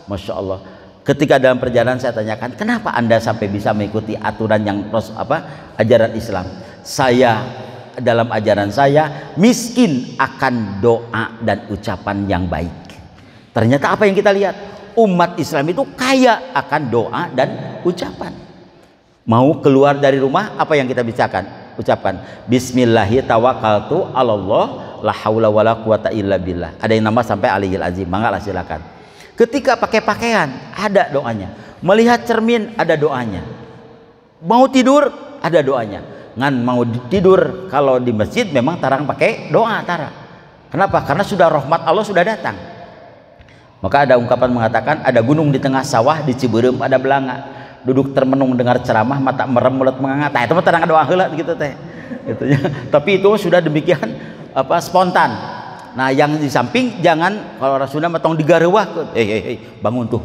Masya Allah. Ketika dalam perjalanan saya tanyakan, kenapa anda sampai bisa mengikuti aturan yang ajaran Islam? Saya dalam ajaran saya miskin akan doa dan ucapan yang baik. Ternyata apa yang kita lihat, umat Islam itu kaya akan doa dan ucapan. Mau keluar dari rumah, apa yang kita ucapkan Bismillahirrahmanirrahim, Allah la haula wala quwata illa billah. Ada yang nama sampai aliyil azim, mangga silakan. Ketika pakai pakaian ada doanya, melihat cermin ada doanya, mau tidur ada doanya. Ngan mau tidur kalau di masjid memang tarang pakai doa tarang. Kenapa? Karena sudah rahmat Allah sudah datang. Maka ada ungkapan mengatakan ada gunung di tengah sawah, di Ciberem ada belanga. Duduk termenung dengar ceramah, mata merem mulut menganga. Tah itu mah tarang doa heula gitu teh. Gitu ya. Tapi itu sudah demikian spontan. Nah yang di samping jangan, kalau Rasulullah matong digarewah, bangun tuh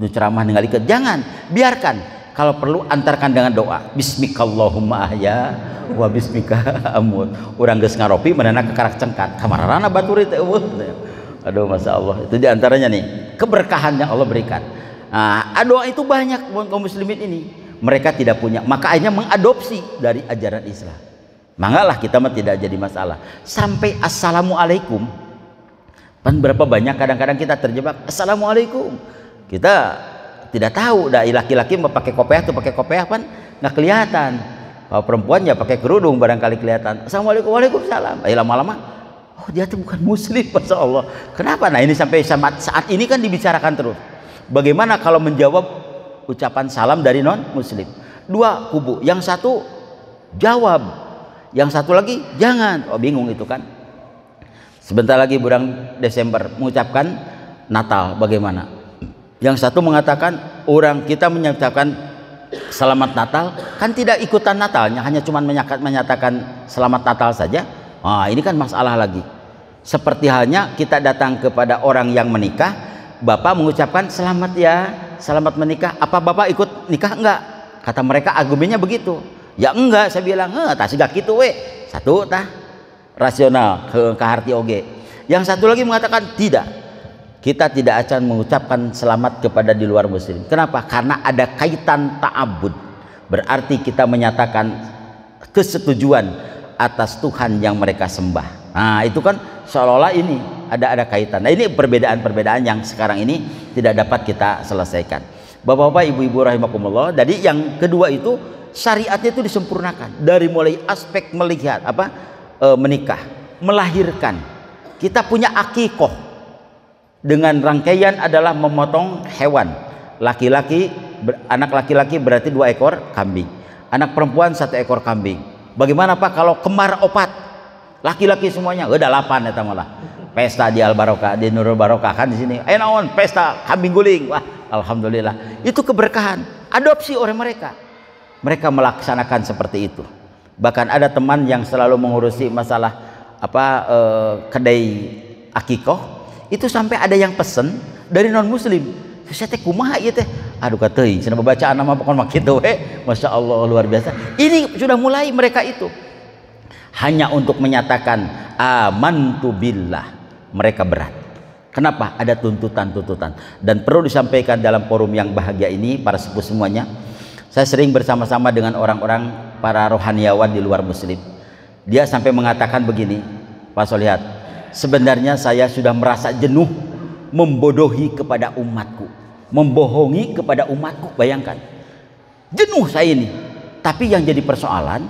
ceramah ningalikeun, jangan, biarkan. Kalau perlu antarkan dengan doa, Bismikallahumma ahya wa bismika amut. Urang geus ngaropi manehna kekarak cengkat, kamararana batur teh eueuh. Aduh masya Allah, itu diantaranya nih keberkahan yang Allah berikan. Nah, doa itu banyak kaum muslimin ini, mereka tidak punya, maka akhirnya mengadopsi dari ajaran Islam. Mangalah kita mah tidak jadi masalah. Sampai assalamualaikum Kan berapa banyak kadang-kadang kita terjebak assalamualaikum, kita tidak tahu. Dah laki-laki mau pakai kopiah tuh pakai kopiah kan nggak kelihatan. Kalau perempuan ya pakai kerudung barangkali kelihatan. Assalamualaikum, waalaikumsalam. Lama-lama, oh dia tuh bukan muslim, masya Allah. Kenapa? Nah ini sampai saat ini kan dibicarakan terus. Bagaimana kalau menjawab ucapan salam dari non muslim? Dua kubu, yang satu jawab, yang satu lagi jangan. Oh bingung itu kan. Sebentar lagi bulan Desember mengucapkan Natal, bagaimana? Yang satu mengatakan orang kita menyatakan selamat Natal kan tidak ikutan Natalnya, hanya cuma menyatakan selamat Natal saja. Ini kan masalah lagi. Seperti halnya kita datang kepada orang yang menikah, Bapak mengucapkan selamat ya, selamat menikah. Apa Bapak ikut nikah enggak? Kata mereka argumennya begitu. Ya enggak, saya bilang, tah sigak kitu we. Satu tah rasional ke harti oge. Yang satu lagi mengatakan tidak, kita tidak akan mengucapkan selamat kepada di luar muslim. Kenapa? Karena ada kaitan ta'abud, berarti kita menyatakan kesetujuan atas Tuhan yang mereka sembah. Nah itu kan seolah-olah ini ada kaitan. Nah ini perbedaan-perbedaan yang sekarang ini tidak dapat kita selesaikan. Bapak-bapak, ibu-ibu rahimakumullah. Jadi yang kedua itu syariatnya itu disempurnakan dari mulai aspek melihat menikah, melahirkan. Kita punya akikoh dengan rangkaian adalah memotong hewan. Anak laki-laki berarti 2 ekor kambing, anak perempuan 1 ekor kambing. Bagaimana Pak kalau kemar opat, laki-laki semuanya? Udah 8 eta malah. Pesta di Al Barokah, di Nurul Barokah kan di sini. Naon pesta kambing guling. Wah, alhamdulillah. Itu keberkahan. Adopsi oleh mereka. Mereka melaksanakan seperti itu. Bahkan ada teman yang selalu mengurusi masalah kedai akikoh, itu sampai ada yang pesen dari non muslim. Saya teh kumaha ieu teh? Aduh kateuing cenah bacaan nama pokon mah kitu we. Masya Allah luar biasa. Ini sudah mulai mereka itu. Hanya untuk menyatakan amantu billah, mereka berat. Kenapa? Ada tuntutan-tuntutan dan perlu disampaikan dalam forum yang bahagia ini para sepuh semuanya. Saya sering bersama-sama dengan orang-orang para rohaniawan di luar muslim. Dia sampai mengatakan begini, Pak Solihat, sebenarnya saya sudah merasa jenuh membodohi kepada umatku, membohongi kepada umatku. Bayangkan, jenuh saya ini. Tapi yang jadi persoalan,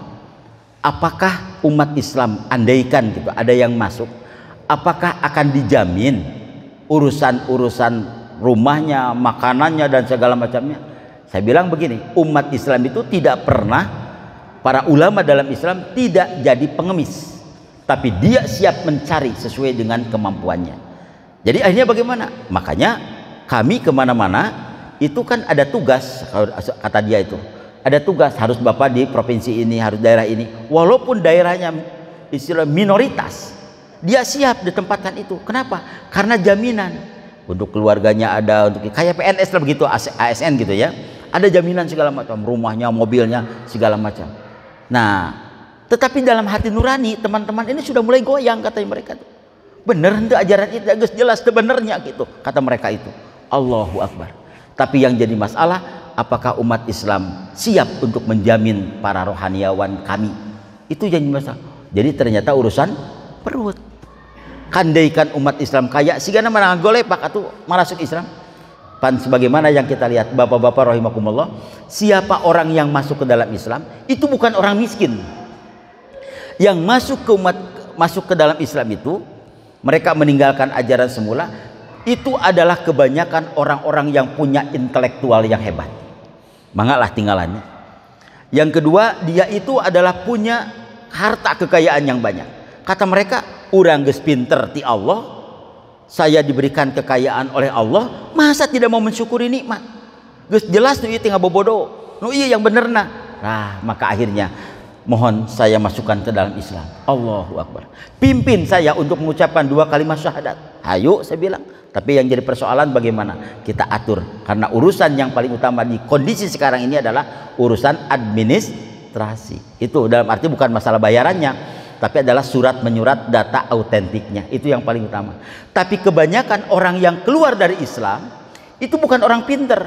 apakah umat Islam, andaikan gitu ada yang masuk, apakah akan dijamin urusan-urusan rumahnya, makanannya dan segala macamnya? Saya bilang begini, umat Islam itu tidak pernah, para ulama dalam Islam tidak jadi pengemis, tapi dia siap mencari sesuai dengan kemampuannya. Jadi akhirnya bagaimana? Makanya kami kemana-mana itu kan ada tugas, kata dia itu ada tugas, harus Bapak di provinsi ini, harus daerah ini, walaupun daerahnya istilah minoritas, dia siap ditempatkan itu. Kenapa? Karena jaminan untuk keluarganya ada, untuk kayak PNS lah begitu, ASN gitu ya, ada jaminan segala macam, rumahnya, mobilnya, segala macam. Nah, tetapi dalam hati nurani teman-teman ini sudah mulai goyang, katanya mereka tuh. Bener itu ajaran itu jelas sebenarnya gitu, kata mereka itu. Allahu Akbar. Tapi yang jadi masalah, apakah umat Islam siap untuk menjamin para rohaniawan kami? Itu jadi masalah. Jadi ternyata urusan perut. Kandaikan umat Islam kaya, sigana mana golepak atuh masuk Islam. Pan sebagaimana yang kita lihat, bapak-bapak rahimakumullah, siapa orang yang masuk ke dalam Islam itu bukan orang miskin. Yang masuk ke dalam Islam itu, mereka meninggalkan ajaran semula, itu adalah kebanyakan orang-orang yang punya intelektual yang hebat. Mangalah tinggalannya. Yang kedua, dia itu adalah punya harta kekayaan yang banyak. Kata mereka, urang geus pinter ti Allah, saya diberikan kekayaan oleh Allah, masa tidak mau mensyukuri nikmat? Geus jelas nu ieu teh ngabobodo, nu ieu yang benerna. Nah, maka akhirnya mohon saya masukkan ke dalam Islam. Allahu Akbar. Pimpin saya untuk mengucapkan 2 kalimat syahadat. Hayo, saya bilang. Tapi yang jadi persoalan bagaimana kita atur, karena urusan yang paling utama di kondisi sekarang ini adalah urusan administrasi. Itu dalam arti bukan masalah bayarannya, tapi adalah surat menyurat data autentiknya. Itu yang paling utama. Tapi kebanyakan orang yang keluar dari Islam itu bukan orang pinter,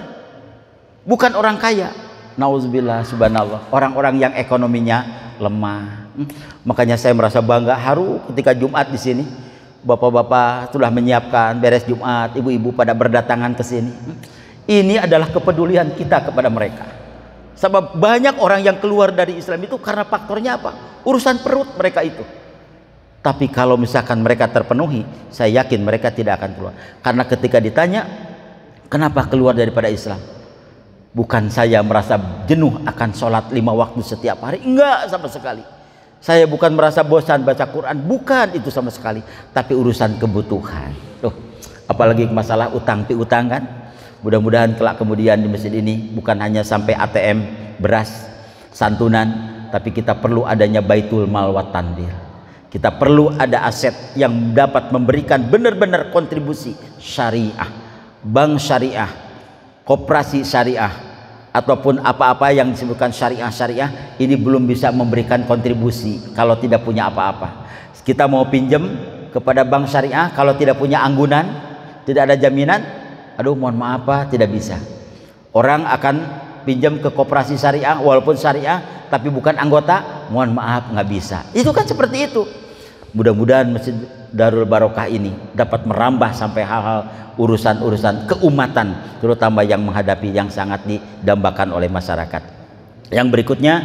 bukan orang kaya. Nauzubillah, subhanallah, orang-orang yang ekonominya lemah. Makanya saya merasa bangga, haru ketika Jumat di sini bapak-bapak telah menyiapkan beres Jumat, ibu-ibu pada berdatangan ke sini. Ini adalah kepedulian kita kepada mereka. Sebab banyak orang yang keluar dari Islam itu karena faktornya apa? Urusan perut mereka itu. Tapi kalau misalkan mereka terpenuhi, saya yakin mereka tidak akan keluar. Karena ketika ditanya, kenapa keluar daripada Islam? Bukan saya merasa jenuh akan sholat 5 waktu setiap hari, enggak sama sekali. Saya bukan merasa bosan baca Quran, bukan itu sama sekali. Tapi urusan kebutuhan. Tuh, apalagi masalah utang piutang kan. Mudah-mudahan kelak kemudian di masjid ini bukan hanya sampai ATM beras, santunan, tapi kita perlu adanya baitul mal wa tandir. Kita perlu ada aset yang dapat memberikan benar-benar kontribusi syariah, bank syariah, koperasi syariah, ataupun apa-apa yang disebutkan syariah ini belum bisa memberikan kontribusi kalau tidak punya apa-apa. Kita mau pinjam kepada bank syariah kalau tidak punya anggunan, tidak ada jaminan, aduh mohon maaf Pak, tidak bisa. Orang akan pinjam ke koperasi syariah walaupun syariah tapi bukan anggota, mohon maaf nggak bisa. Itu kan seperti itu. Mudah-mudahan Masjid Darul Barokah ini dapat merambah sampai hal-hal urusan-urusan keumatan, terutama yang menghadapi yang sangat didambakan oleh masyarakat. Yang berikutnya,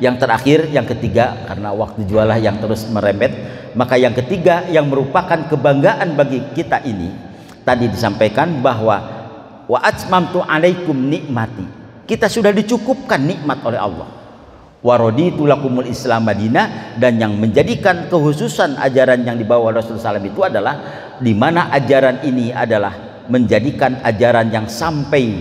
yang terakhir, yang ketiga, karena waktu jualah yang terus merembet, maka yang ketiga yang merupakan kebanggaan bagi kita ini, tadi disampaikan bahwa wa atmamtu alaikum nikmati, kita sudah dicukupkan nikmat oleh Allah. Waraditu lakumul Islam Madinah, dan yang menjadikan kehususan ajaran yang dibawa Rasulullah SAW itu adalah di mana ajaran ini adalah menjadikan ajaran yang sampai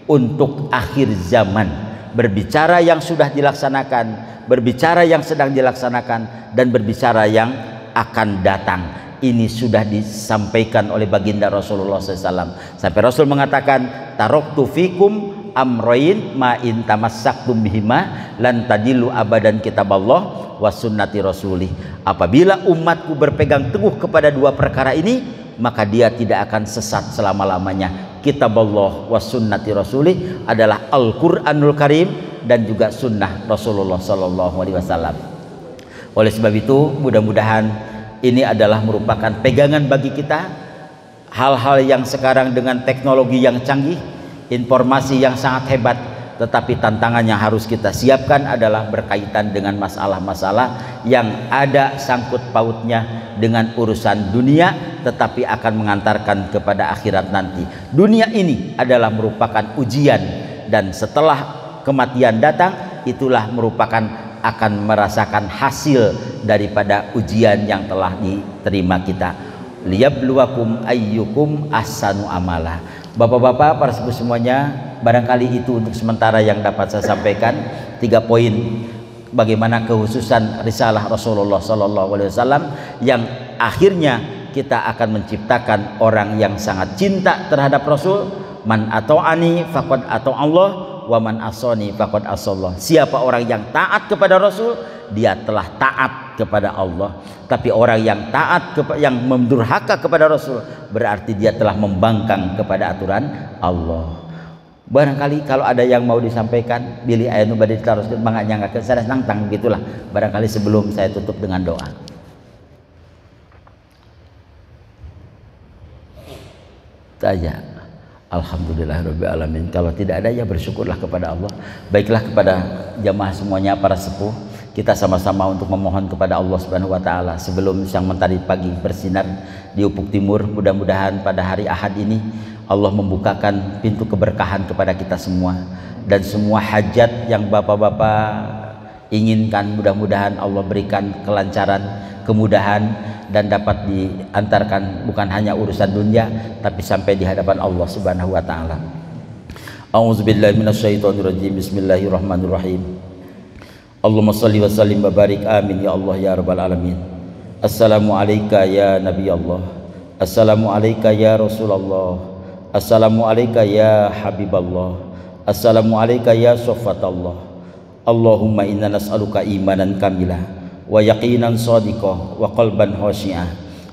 untuk akhir zaman, berbicara yang sudah dilaksanakan, berbicara yang sedang dilaksanakan, dan berbicara yang akan datang. Ini sudah disampaikan oleh baginda Rasulullah SAW sampai Rasul mengatakan, taraktu fikum amroin ma in tamassaktum bihima lan tadillu abadan kitaballah wa sunnati rasulih. Apabila umatku berpegang teguh kepada dua perkara ini, maka dia tidak akan sesat selama-lamanya. Kitaballah wa sunnati rasulih adalah Al-Qur'anul Karim dan juga sunnah Rasulullah sallallahu alaihi wasallam. Oleh sebab itu, mudah-mudahan ini adalah merupakan pegangan bagi kita. Hal-hal yang sekarang dengan teknologi yang canggih, informasi yang sangat hebat, tetapi tantangannya harus kita siapkan adalah berkaitan dengan masalah-masalah yang ada sangkut pautnya dengan urusan dunia, tetapi akan mengantarkan kepada akhirat nanti. Dunia ini adalah merupakan ujian, dan setelah kematian datang, itulah merupakan akan merasakan hasil daripada ujian yang telah diterima kita. Liyabluwakum ayyukum ahsanu amala. Bapak-bapak, para sepuh semuanya, barangkali itu untuk sementara yang dapat saya sampaikan. 3 poin bagaimana kehususan risalah Rasulullah SAW yang akhirnya kita akan menciptakan orang yang sangat cinta terhadap Rasul. Man ata'ani faqad ata'allah wa man asani faqad asallah. Siapa orang yang taat kepada Rasul, dia telah taat kepada Allah. Tapi orang yang taat yang mendurhaka kepada Rasul, berarti dia telah membangkang kepada aturan Allah. Barangkali kalau ada yang mau disampaikan, Billy ayanu badai diteruskan bangaknya nggak kesana nangtang gitulah. Barangkali sebelum saya tutup dengan doa. Saja. Alhamdulillahirabbil alamin. Kalau tidak ada ya bersyukurlah kepada Allah. Baiklah kepada jamaah semuanya, para sepuh, kita sama-sama untuk memohon kepada Allah Subhanahu wa taala sebelum siang mentari pagi bersinar di ufuk timur. Mudah-mudahan pada hari Ahad ini Allah membukakan pintu keberkahan kepada kita semua, dan semua hajat yang bapak-bapak inginkan mudah-mudahan Allah berikan kelancaran, kemudahan, dan dapat diantarkan bukan hanya urusan dunia tapi sampai di hadapan Allah Subhanahu wa taala. A'udzubillahi minasyaitonirrajim. Bismillahirrahmanirrahim. Allahumma shalli wa sallim wa barik amin ya Allah ya rabbal alamin. Assalamu alayka ya nabi Allah. Assalamu alayka ya Rasulullah. Assalamu alayka ya Habiballah. Assalamu alayka ya Soffatallah. Allahumma inna nas'aluka imanan kamilah wa yaqinan shadiqah wa qalban khashi'ah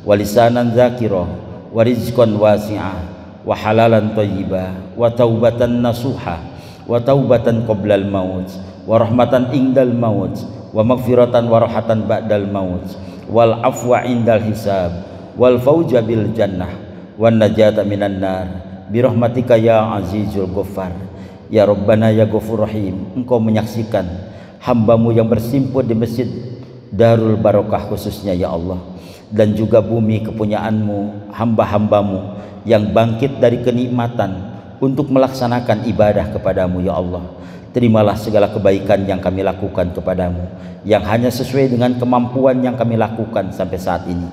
wa lisanan dzakirah wa rizqan wasi'ah wa halalan thayyibah wa taubatan nasuha wa taubatan qoblal maut wa rahmatan indal maut wa maghfiratan wa rahatan ba'dal maut wal afwa indal hisab wal fauza bil jannah wan najata minan nar birahmatika ya azizul ghaffar. Ya Rabbana ya Ghafur Rahim, Engkau menyaksikan hambamu yang bersimpul di Masjid Darul Barokah khususnya ya Allah, dan juga bumi kepunyaanmu, hamba-hambamu yang bangkit dari kenikmatan untuk melaksanakan ibadah kepadamu ya Allah. Terimalah segala kebaikan yang kami lakukan kepadamu, yang hanya sesuai dengan kemampuan yang kami lakukan sampai saat ini.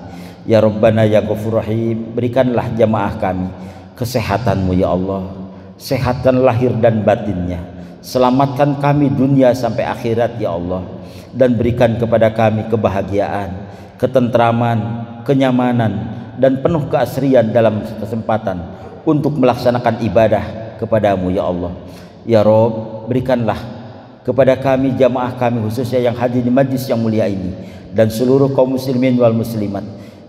Ya Rabbana ya Ghafur Rahim, berikanlah jamaah kami kesehatanmu ya Allah, sehatkan lahir dan batinnya, selamatkan kami dunia sampai akhirat ya Allah, dan berikan kepada kami kebahagiaan, ketentraman, kenyamanan, dan penuh keasrian dalam kesempatan untuk melaksanakan ibadah kepadamu ya Allah. Ya Rob, berikanlah kepada kami, jamaah kami khususnya yang hadir di majlis yang mulia ini, dan seluruh kaum muslimin wal muslimat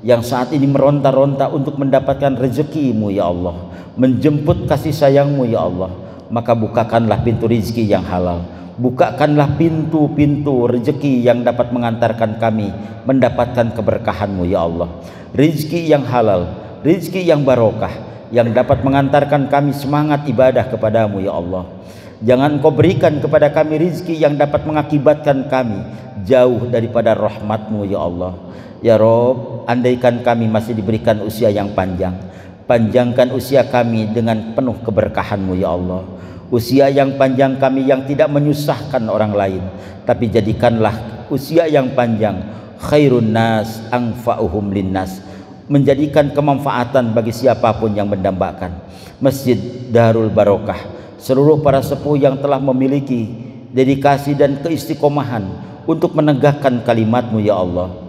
yang saat ini meronta-ronta untuk mendapatkan rezekimu ya Allah, menjemput kasih sayangmu ya Allah, maka bukakanlah pintu rizki yang halal, bukakanlah pintu-pintu rezeki yang dapat mengantarkan kami mendapatkan keberkahanmu ya Allah, rizki yang halal, rizki yang barokah, yang dapat mengantarkan kami semangat ibadah kepadamu ya Allah. Jangan Kau berikan kepada kami rizki yang dapat mengakibatkan kami jauh daripada rahmatmu ya Allah. Ya Rob, andaikan kami masih diberikan usia yang panjang, panjangkan usia kami dengan penuh keberkahanmu ya Allah. Usia yang panjang kami yang tidak menyusahkan orang lain, tapi jadikanlah usia yang panjang khairun nas anfa'uhum linnas, menjadikan kemanfaatan bagi siapapun yang mendambakan Masjid Darul Barokah, seluruh para sepuh yang telah memiliki dedikasi dan keistiqomahan untuk menegakkan kalimat-Mu ya Allah.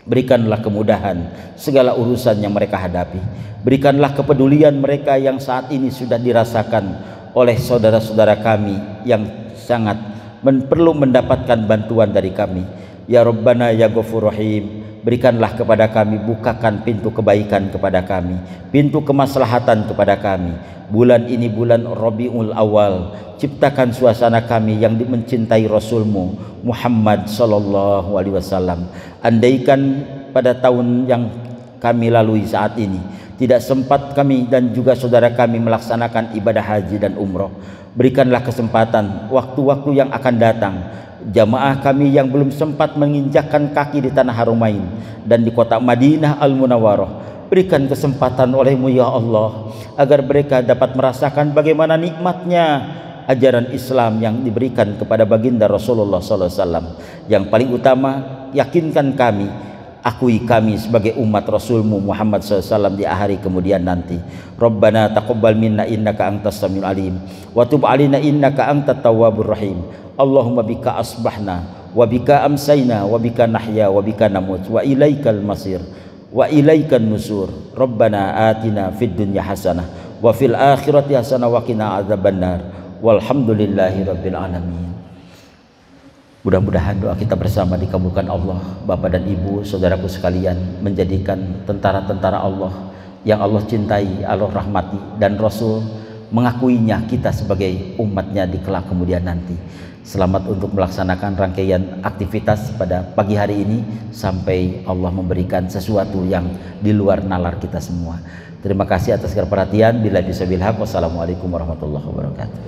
Berikanlah kemudahan segala urusan yang mereka hadapi, berikanlah kepedulian mereka yang saat ini sudah dirasakan oleh saudara-saudara kami yang sangat perlu mendapatkan bantuan dari kami. Ya Rabbana ya Ghafur Rahim, berikanlah kepada kami, bukakan pintu kebaikan kepada kami, pintu kemaslahatan kepada kami. Bulan ini bulan Rabiul Awal, ciptakan suasana kami yang mencintai Rasulmu Muhammad sallallahu alaihi wasallam. Andaikan pada tahun yang kami lalui saat ini tidak sempat kami dan juga saudara kami melaksanakan ibadah haji dan umroh, berikanlah kesempatan waktu-waktu yang akan datang, jamaah kami yang belum sempat menginjakkan kaki di tanah Harumain dan di kota Madinah Al-Munawwarah, berikan kesempatan oleh-Mu ya Allah, agar mereka dapat merasakan bagaimana nikmatnya ajaran Islam yang diberikan kepada baginda Rasulullah SAW. Yang paling utama, yakinkan kami, akui kami sebagai umat Rasulmu Muhammad SAW di hari kemudian nanti. Rabbana taqabbal minna innaka antas samiul alim wa tub alina innaka antat tawwabur rahim. Allahumma bika asbahna wa bika amsayna wa bika nahya wa bika namut wa ilaikal masir wa ilaikan nusur. Rabbana atina fid dunya hasanah wa fil akhirati hasanah wa qina adzabannar. Walhamdulillahi rabbil alamin. Mudah-mudahan doa kita bersama dikabulkan Allah. Bapak dan Ibu, saudaraku sekalian, menjadikan tentara-tentara Allah yang Allah cintai, Allah rahmati, dan Rasul mengakuinya kita sebagai umatnya di kelak kemudian nanti. Selamat untuk melaksanakan rangkaian aktivitas pada pagi hari ini sampai Allah memberikan sesuatu yang di luar nalar kita semua. Terima kasih atas perhatian. Bila bisa bilhaq. Wassalamualaikum warahmatullahi wabarakatuh.